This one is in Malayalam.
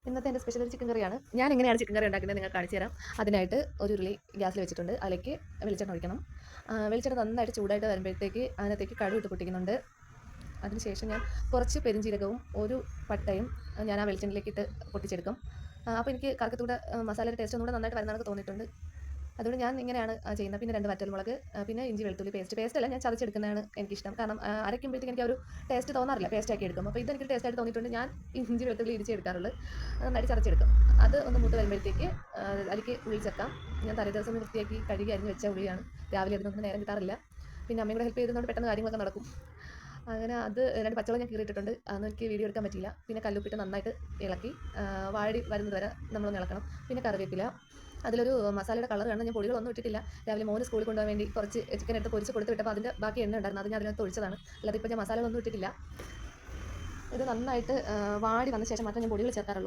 ഇന്നത്തെ എൻ്റെ സ്പെഷ്യൽ ഒരു ചിക്കൻ കറിയാണ്. ഞാൻ എങ്ങനെയാണ് ചിക്കൻ കറി ഉണ്ടാക്കുന്നത് നിങ്ങൾക്ക് കാണിച്ചു തരാം. അതിനായിട്ട് ഒരു ഉരുളി ഗ്യാസിൽ വെച്ചിട്ടുണ്ട്. അതിലേക്ക് വെളിച്ചെണ്ണ ഒഴിക്കണം. വെളിച്ചെണ്ണ നന്നായിട്ട് ചൂടായിട്ട് വരുമ്പോഴത്തേക്ക് അതിനകത്തേക്ക് കടുക് ഇട്ട് പൊട്ടിക്കുന്നുണ്ട്. അതിനുശേഷം ഞാൻ കുറച്ച് പെരുംജീരകവും ഒരു പട്ടയും ഞാൻ ആ വെളിച്ചെണ്ണയിലേക്ക് ഇട്ട് പൊട്ടിച്ചെടുക്കും. അപ്പോൾ എനിക്ക് കറക്കത്തൂടെ മസാലയുടെ ടേസ്റ്റ് ഒന്നുകൂടെ നന്നായിട്ട് വരുന്നതൊക്കെ തോന്നിയിട്ടുണ്ട്. അതുകൊണ്ട് ഞാൻ ഇങ്ങനെയാണ് ചെയ്യുന്നത്. പിന്നെ 2 വറ്റൽമുളക്, പിന്നെ ഇഞ്ചി വെളുത്തുള്ളി പേസ്റ്റല്ല ഞാൻ ചതച്ചെടുക്കുന്നതാണ് എനിക്കിഷ്ടം. കാരണം അരയ്ക്കുമ്പോഴത്തേക്ക് എനിക്ക് ആ ഒരു ടേസ്റ്റ് തോന്നാറില്ല പേസ്റ്റാക്കി എടുക്കും. അപ്പോൾ ഇതെനിക്ക് ടേസ്റ്റായിട്ട് തോന്നിയിട്ടുണ്ട്. ഞാൻ ഇഞ്ചി വെളുത്തുള്ളി ഇടിച്ചെടുക്കാറുള്ളത്. നന്നായിട്ട് ചതച്ചെടുക്കും. അത് ഒന്ന് മൂത്ത് വരുമ്പോഴത്തേക്ക് അതിലേക്ക് ഉള്ളി ചേർക്കാം. ഞാൻ തലേ ദിവസം വൃത്തിയാക്കി കഴുകി അരിഞ്ഞ് വെച്ച ഉള്ളിയാണ്. രാവിലെ അതിനൊന്നും നേരം കിട്ടാറില്ല. പിന്നെ അമ്മയും കൂടെ ഹെൽപ്പ് ചെയ്തതുകൊണ്ട് പെട്ടെന്ന് കാര്യങ്ങളൊക്കെ നടക്കും. അങ്ങനെ അത് 2 പച്ചമുളക് ഞാൻ കീറിയിട്ടിട്ടുണ്ട്. അതൊന്നും എനിക്ക് വീഡിയോ എടുക്കാൻ പറ്റിയില്ല. പിന്നെ കല്ലുപ്പിട്ട് നന്നായിട്ട് ഇളക്കി വാടി വരുന്നത് വരെ നമ്മളൊന്ന് ഇളക്കണം. പിന്നെ കറിവേപ്പില, അതിലൊരു മസാലയുടെ കളർ കാണാൻ ഞാൻ പൊടികളൊന്നും ഇട്ടിട്ടില്ല. രാവിലെ മോന് സ്കൂളിൽ കൊണ്ടുപോകാൻ വേണ്ടി കുറച്ച് ചിക്കൻ എടുത്ത് പൊരിച്ച് കൊടുത്ത് വിട്ടപ്പോൾ അതിൻ്റെ ബാക്കി എണ്ണ ഉണ്ടായിരുന്നു. അത് ഞാൻ അതിനകത്ത് ഒഴിച്ചതാണ്. അല്ലാതെ ഇപ്പോൾ ഞാൻ മസാലകളൊന്നും ഇട്ടിട്ടില്ല. ഇത് നന്നായിട്ട് വാടി വന്ന ശേഷം മാത്രമേ ഞാൻ പൊടികൾ ചേർക്കാറുള്ളൂ.